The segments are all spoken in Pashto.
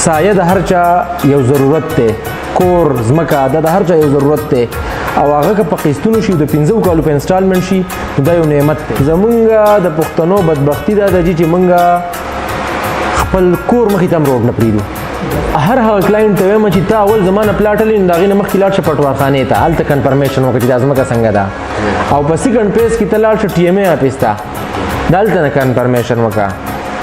سایه د هر چا یو ضرورت دی، کور ځمکه دا د هر چا یو ضرورت دی او هغه که په قسطونو شي د 15 کالو په انسټالمنټ شي دا یو نعمت دی. زمونږ د پښتنو بدبختي دا ده چې مونږ خپل کور مخې ته هم روډ نه پرېږدو. هر هغه کلاینټ ته وایم چې تا اول زمانه پلاټ لري نو د هغې نه مخکې لاړ شه پټوارخانې ته، هلته کنفرمیشن وکړه چې دا ځمکه څنګه ده، او په سیکنډ پیس کې ته لاړ شه ټي ایم ای آفیس ته دلته نه کنفرمیشن وکړه.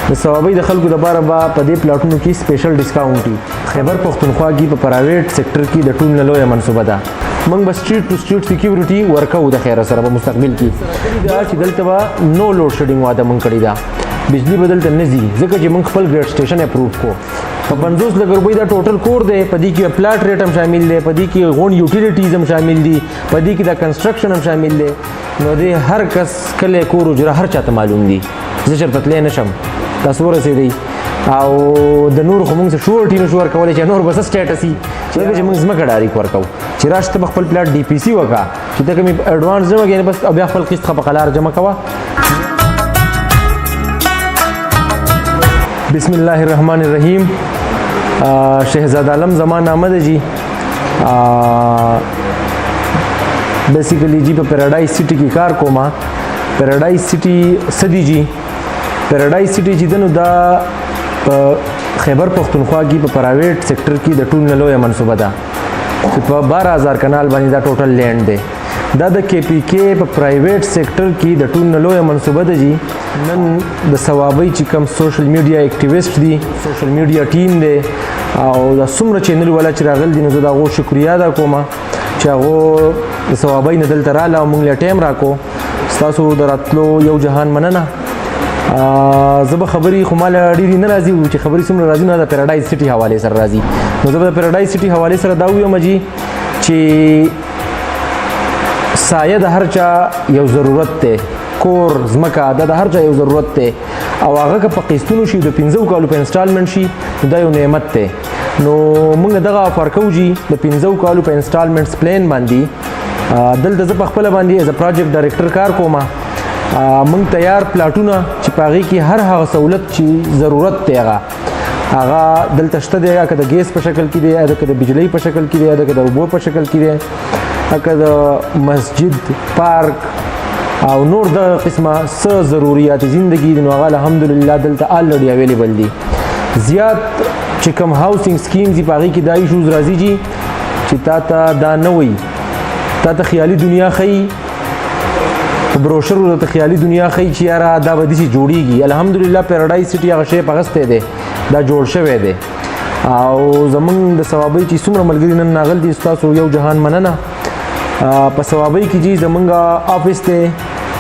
د ثوابۍ د خلکو دپاره به په دې پلاټونو کې سپیشل ډسکاونټ وي. خیبر پښتونخوا کې په پرایویټ سیکټر کې د ټول نه لویه منصوبه ده. موږ به سټریټ ټو سټریټ سکیورټي ورکوو د خیره سره په مستقبل کې دا چې دلته به نو لوډ شیډینګ واده موږ کړې ده، بجلی به دلته نه ځي ځکه چې موږ خپل ګریډ سټیشن اپروف کو. په 50 لک روپۍ دا ټوټل کور دی، په دې کې پلاټ ریټ هم شامل دی، په دې کې غونډ یوټیلیټیز هم شامل دي، په دې کې دا کنسټرکشن هم شامل دی. نو دې هر کس کله کور اجره هر چاته معلوم دي، زه چېرته تللی نه شم، تاسو ورسېدئ او د نور خو موږ څه شورټي نشو ورکولی چې نور به څه سټیټس وي چې موږ ځمکه ډایرک ورکوو چې راشي ته به خپل پلاټ ډي پي سي وکړه چې ته کومې اډوانس جمع کړې بس او بیا خپل قسط په قلار جمع کوه. بسم الله الرحمن الرحیم. شهزاد عالم زما نامه ده جی. بیسیکلی جی په پیراډایز سټي کې کار کوم. پیراډایز سټي سدي جی پیراډایز سټي چې دنو دا په خیبر پښتونخوا کې په پرایویټ سیکټر کې د ټول نه لویه منصوبه ده چې په 12000 کنال باندې دا ټوټل لینډ دی. دا د کې پی کې په پرایویټ سیکټر کې د ټول نه لویه منصوبه ده جی. نن د ثوابۍ چې کوم سوشل میډیا اکټیویسټ دي، سوشل میډیا ټیم دی او دا څومره چینل والا چې راغلي دي نو زه د هغو شکریه ادا کوم چې هغو د ثوابۍ نه دلته راله او موږ له ټایم راکړو. ستاسو د راتلو یو جهان مننه. زه به خبرې خو ماله ډېرې نه راځي چې خبرې څومره راځي نو د پیراډایز سټي حوالې سره راځي. نو زه به د پیراډایز سټي حوالې سره دا ووایم جي چې سایه د هر چا یو ضرورت دی، کور ځمکه دا د هر چا یو ضرورت دی او هغه که په قسطونو شي د 15 کالو په انسټالمنټ شي نو دا یو نعمت دی. نو موږ دغه آفر کوو جي د 15 کالو په انسټالمنټس پلان باندې. دلته زه په خپله باندې ایز ا پروجیکټ ډایرکټر کار کوم. موږ تیار پلاټونه چې په هغې کې هر هغه سهولت چې ضرورت دی هغه دلته شته دی، که د ګیس په شکل کې دی، که د بجلۍ په شکل کې دی، که د اوبو په شکل کې دی، که د مسجد پارک او نور د قسمه څه ضروریات زندگی دي نو هغه الحمدلله دلته آلریډي اویلیبل دي. زیات چې کوم هاوسینګ سکیمز دي په هغې کې دا ایشوز راځي جي چې تا ته دا نه وایي، تا ته خیالي دنیا ښیي، بروشر ورته خیالي دنیا ښیي چې یاره دا به داسې جوړیږي. الحمدلله پیراډایز سټي هغه شی په غستی دی، دا جوړ شوی دی او زمونږ د ثوابۍ چې څومره ملګري نن ناغل دي ستاسو یو جهان مننه. په ثوابۍ کې جي زمونږ آفس دی،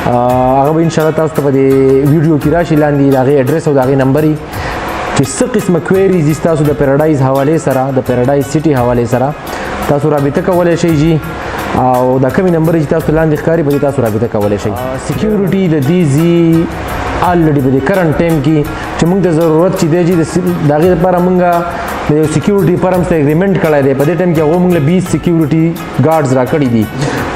هغه به انشاءالله تاسو ته په دې ویډیو کې راشي لاندې د هغې اډرس او د هغې نمبر چې څه قسمه کویریز دي ستاسو د پیراډایز حوالې سره، د پیراډایز سټي حوالې سره تاسو رابطه کولی شئ جي او دا کمی نمبر چې تاسو لاندې ښکاري په دې تاسو رابطه کولی شئ. سکیورټي د دې ځي آلریډي په دې کرنټ ټایم کې چې موږ د ضرورت چې دی جي د هغې لپاره موږ د یو سکیورټي فرم سره اګریمنټ کړی دی. په دې ټایم کې هغو موږ له 20 سکیورټي ګارډز راکړي دي.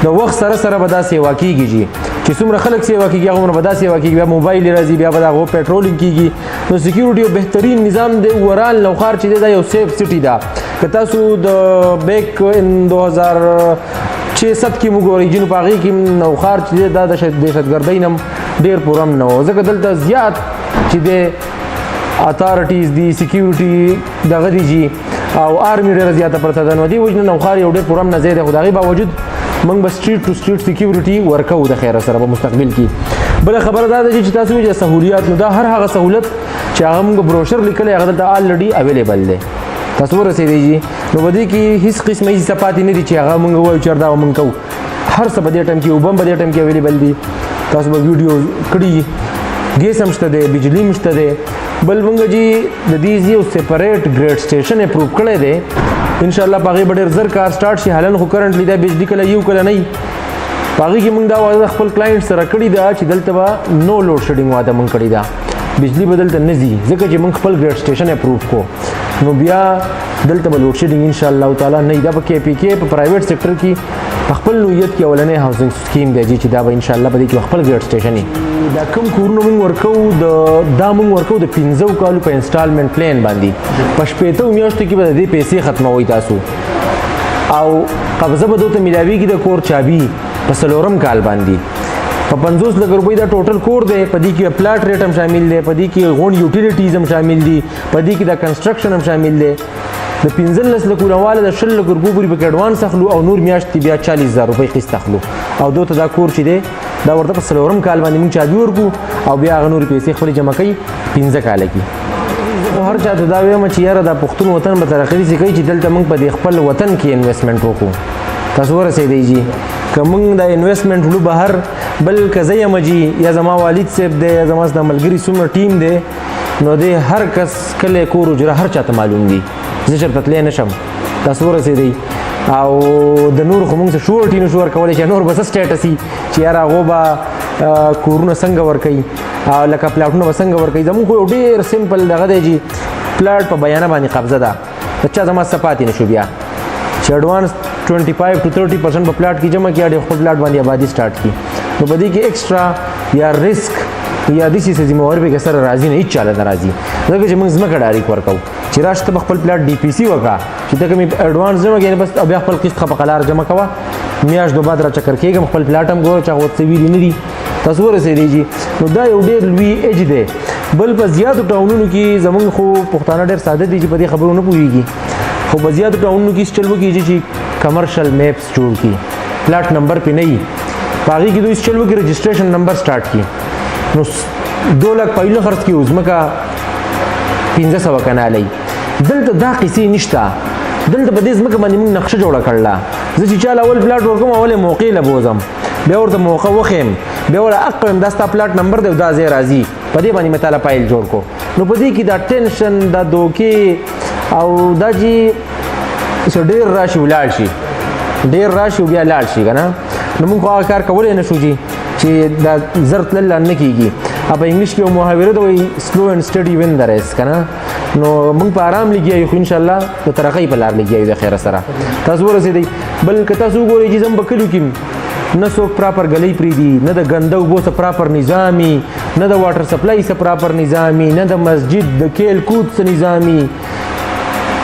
د وخت سره سره به دا سیوا کېږي جي چې څومره خلک سیوا کېږي هغومره به دا سیوا کېږي، بیا موبایل راځي، بیا به د هغو پیټرولینګ کېږي. نو سکیورټي یو بهترین نظام دی. اوورال نوښار چې دی دا یو سیف سټي ده. که تاسو د بیک ان 2006-7 کې موږ اوریجن په هغې کې نوښار چې دی دا د دهشتګردۍ نه ډېر پوره هم نه و ځکه دلته زیات چې دی اتارټیز دي، سکیورټي دغه دي جي او آرمي ډېره زیاته پرته ده. نو دې وجې نه نوښار یو ډېر پوره هم نه ځای دی، خو د هغې باوجود موږ به سټریټ ټو سټریټ سکیورټي ورکوو د خیره سره په مستقبل کې. بله خبره دا ده چې تاسو وایي سهولیات نو دا هر هغه سهولت چې هغه موږ بروشر لیکلی هغه دلته آلریډي اویلیبل دی. تاسو ورسېدئ جي نو په دې کې هېڅ قسمه هېڅ څه پاتې نه دي چې هغه موږ ووایو چې دا به موږ کوو. هر څه په دې ټایم کې اوبه هم په دې ټایم کې اویلیبل دي. تاسو به ویډیو کړي، ګیس هم شته دی، بجلي هم شته دی. بل موږ جي د دې یو سیپریټ ګریډ سټیشن اپروف کړی دی. انشاءالله په هغې به ډېر زر کار سټارټ شي. حالن خو کرنټلی دا بجلي کله یو کله نه وي. په هغې کې موږ دا واده خپل کلاینټ سره کړې ده چې دلته به نو لوډ شیډینګ واده موږ کړې ده، بجلي به دلته نه ځي ځکه چې موږ خپل ګریډ سټیشن اپروف کو. نو بیا دلته به لوډ شیډینګ ان شاء الله تعالی نه دا په کې پی کې په پرایویټ سېکټر کې په خپل نوعیت کې اولنې هاوسینګ سکیم دی چې دا به ان شاء الله په دې کې خپل ګډ سټیشن وي دا کوم کورونه موږ ورکو دا موږ ورکو د 15 کالو په انسټالمنټ پلان باندې په شپېتو میاشتو کې به دې پیسې ختموي تاسو او قبضه به دوته ملاویږي د کور چابي په څلورم کال باندې په 50 لک روپۍ دا ټوټل کور دی په دې کې پلاټ ریټ هم شامل دی په دې کې غون یوټیلیټیز هم شامل دي په دې کې دا کنسټرکشن هم شامل دی د 15 لک ورواله د 10 لک روپۍ پورې په اډوانس اخلو او نور میاشتې بیا 40000 روپۍ قسط اخلو او دوته دا کور چې دی دا ورته په څلورم کال باندې موږ چابي ورکو او بیا هغه نور پیسې خپل جمع کوي 15 کال کې خو هر چا ته دا وایم چې یاره دا پښتون وطن به تر اخري سي کوي چې دلته موږ په خپل وطن کې انویسټمنټ وکړو تاسو ورسېدئ جی که موږ دا انویسټمنټ وړو بهر بل که زه یم جی یا زما والد صاحب دی یا زما د ملګري څومره ټیم دی نو دی هر کس کلی کور اجره هر چاته معلوم دي زه چېرته تللی نه شم تاسو ورسېدئ او د نور خو موږ څه شورټي نشو ورکولی چې نور به څه سټیټس وي چې یاره هغو به کورونه څنګه ورکوي او لکه پلاټونه به څنګه ورکوي زموږ خو یو ډېر سمپل دغه دی جی پلاټ په بیانه باندې قبضه ده د چا زما څه پاتې نه شو بیا چې اډوانس 25 to 30% په پلاټ کې جمع کړي او خپل پلاټ باندې آبادی سٹارټ کړي نو په دې کې ایکسترا یا ریسک یا د سې ذمہواری به سره راځي نه هیڅ چاله ناراضي ځکه چې موږ ځمکه ډایرک ورکو چې راشته خپل پلاټ ډي پی سی وکا چې ته کوم اډوانس جمع کړي بس بیا خپل قسط په قلار جمع کوا میاش دو بعد را چکر کېږم خپل پلاټ هم ګور چا وڅ ویری نه دي تاسو ورسېږي نو دا یو ډېر لوی ایج دی بل په زیاتو ټاونونو کې زمونږ خو پښتانه ډېر ساده دي چې په دې خبرو نه پوهېږي خو په زیاتو ټاونونو کې چل وکړي چې کمرشل میپس جوړ کړي پلاټ نمبر پې نه وي په هغې کې دوی چل وکړي رجسټریشن نمبر سٹارټ کړي نو 2 لک پایلونه خرڅ کړي ځمکه 1500 کنالۍ دلته دا قیسې نشته دلته په دې ځمکه باندې موږ نقشه جوړه کړله زه چې چاله اول پلاټ ورکوم اولې موقع له بوځم بیا ورته موقع وښیم بیا ورته حق کوم دا ستا پلاټ نمبر دی دا ځای راځي په دې باندې مې تاله پایل جوړ کړو نو په دې کې دا ټینشن دا دوکې او دا چې ډېر راشي ولاړ شي ډېر راشي بیا لاړ شي که نه نو موږ خو هغه کار کولی نه شو چې دا زر تلل نه کېږي په انګلیش کې یو محاوره ده وایي سلو اینډ سټډي وین د ریس که نه نو موږ په آرام لګیا یو خو انشاءالله د ترقۍ په لار لګیا یو د خیره سره تاسو ورسېدئ بل که تاسو وګورئ چې زم په کلیو کې نه څوک پراپر ګلۍ پرېږدي نه د ګنده اوبو څه پراپر نظامي نه د واټر سپلای څه پراپر نظامي نه د مسجد د کیل کود څه نظامي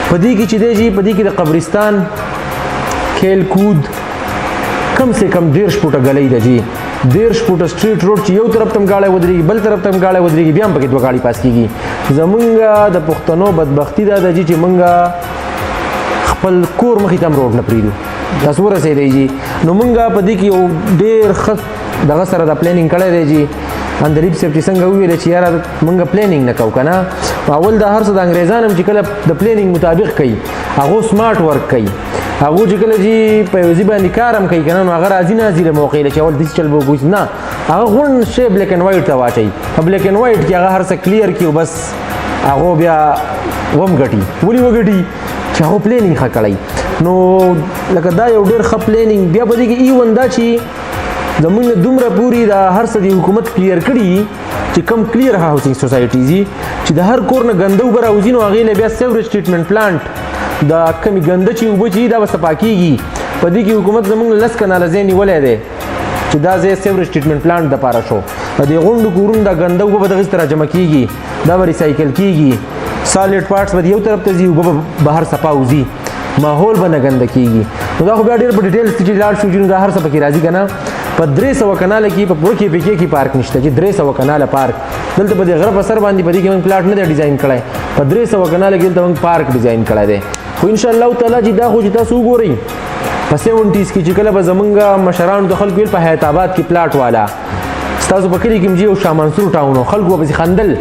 په دې کې چې دی جي په دې کې د قبرستان کیل کود کم سے کم 1.5 فوټه ګلۍ ده جي 1.5 فوټه سټریټ روډ چې یو طرف ته هم ګاډی ودرېږي بل طرف ته هم ګاډی ودرېږي بیا هم پکې 2 ګاډي پاس کېږي زمونږ د پښتنو بدبختي دا ده چې موږ خپل کور مخې ته هم روډ نه پرېږدو تاسو ورسېدئ جي نو موږ په دې کې یو ډېر ښه دغه سره دا پلانینګ کړی دی جي اندریب صاحب چې څنګه وویل چې یاره موږ پلانینګ نه کوو که نه اول دا هر څه د انګریزان هم چې کله د پلانینګ مطابق کوي هغو سمارټ ورک کوي هغو چې کله چې په یوځي باندې کار هم کوي که نه نو هغه راځي نه ځي له موقع له چې اول داسې چل به وګوري نه هغه غونډ شی بلیک اینډ وایټ ته واچوي په بلیک اینډ وایټ کې هغه هر څه کلیر کړي بس هغو بیا وم ګټي ولې وګټي چې هغو پلانینګ ښه کړی نو لکه دا یو ډېر ښه پلانینګ بیا په دې کې ایون دا چې زمونږ دومره پورې دا هر څه د حکومت کلیر کړي چې کم کلیر هاوسینګ سوسایټیز دي چې د هر کور نه ګنده اوبه راوځي نو هغې له بیا سیوریج ټریټمنټ پلانټ د کمې ګنده چې اوبه چې دا به صفا کېږي په دې کې حکومت زموږ 10 کناله ځای نیولی دی چې دا ځای سیوریج ټریټمنټ پلانټ دپاره شو د دې غونډو کورونو دا ګنده اوبه به دغسې ته راجمع کېږي دا به ریسایکل کېږي سالډ پارټس به یو طرف ته ځي اوبه به بهر صفا وځي ماحول به نه ګنده کېږي نو دا خو بیا ډېر په ډیټیلز چې لاړ شو چې نو دا هر څه پکې راځي که نه په 300 کناله کې په پوره کې پکې کې پارک نشته چې 300 کناله پارک دلته په دې غره په سر باندې په دې کې موږ پلاټ نه دی ډیزاین کړی په 300 کناله کې دلته موږ پارک ډیزاین کړی دی خو انشاءالله تعالی چې دا خو چې تاسو وګورئ په 70s کې چې کله به زمونږ مشرانو د خلکو ویل په حیات آباد کې پلاټ والا ستاسو په کلي کې هم یو شاه منصور ټاون خلکو به پسې خندل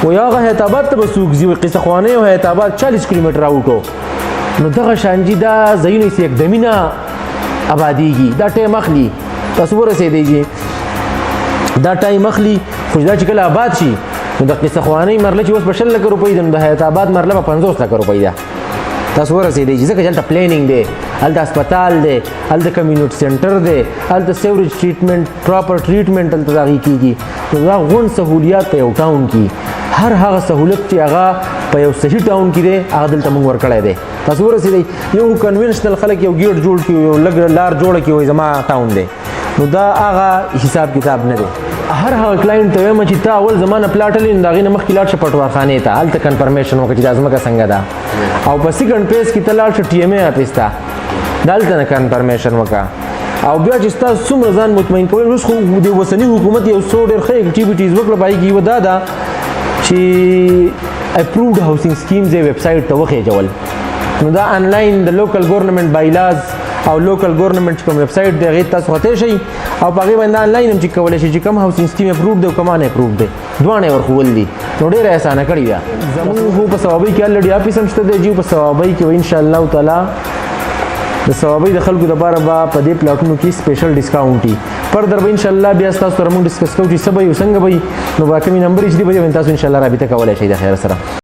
وایي هغه حیات آباد ته به څوک ځي قصه خوانۍ او حیات آباد 40 کیلومتره اوټو نو دغه شانجي دا ځایونه یې یکدمي نه آبادېږي دا ټایم اخلي تاسو ورسېدئ دا ټایم اخلي خو دا چې کله آباد شي نو د قصه خوانۍ مرله چې اوس په 20 لکه روپۍ ده نو د حیات آباد مرله په 50 لکه روپۍ ده تاسو ورسېدئ چې ځکه چې هلته پلانینګ دی هلته هسپتال دی هلته کمیونټي سینټر دی هلته سیوریج ټریټمنټ پراپر ټریټمنټ هلته د هغې کېږي نو دا غونډ سهولیات په یو ټاون کې هر هغه سهولت چې هغه په یو صحیح ټاون کې دی هغه دلته موږ ورکړی دی تاسو ورسېدئ یو کنونشنل خلک یو ګیټ جوړ کړي یو لږ لار جوړه کړي وایي زما ټاون دی نو دا هغه حساب کتاب نه دی هر هغه کلاینټ ته وایم چې تا اول زمانه پلاټ لین دا غي نه مخکې لاړ شه پټوارخانې ته هلته کنفرمیشن وکړه چې دا ځمکه څنګه ده او په سیکنډ پیج کې ته لاړ شه ټي ایم ای افیس ته دلته نه کنفرمیشن وکړه او بیا چې ستاسو څومره ځان مطمئن کوئ اوس خو د اوسني حکومت یو څو ډېر ښه اکټیویټیز وکړه په هغې کې یوه دا ده چې اپرووډ هاوسینګ سکیمز یې ویب سایټ ته وخېجول نو دا آنلاین د لوکل ګورنمنټ بایلاز او لوکل ګورنمنټ چې کوم ویب سایټ دی هغې تاسو خطی شئ او په هغې باندې آنلاین هم چیک کولی شئ چې کوم هاوسینګ سکیم اپرووډ دی او کوم ان اپرووډ دی دواړه یې ورښودل دي نو ډېره اسانه کړې ده زموږ خو په ثوابۍ کې الرډي آفیس هم شته دی جي په ثوابۍ کې به انشاءالله تعالی د ثوابۍ د خلکو دپاره به په دې پلاټونو کې سپیشل ډسکاونټ وي فردر به انشاءالله بیا ستاسو سره موږ ډسکس کوو چې څه به وي څنګه به وي نو به کومې نمبرې چې دي به تاسو انشاءالله رابطه کولی شئ د خیر سره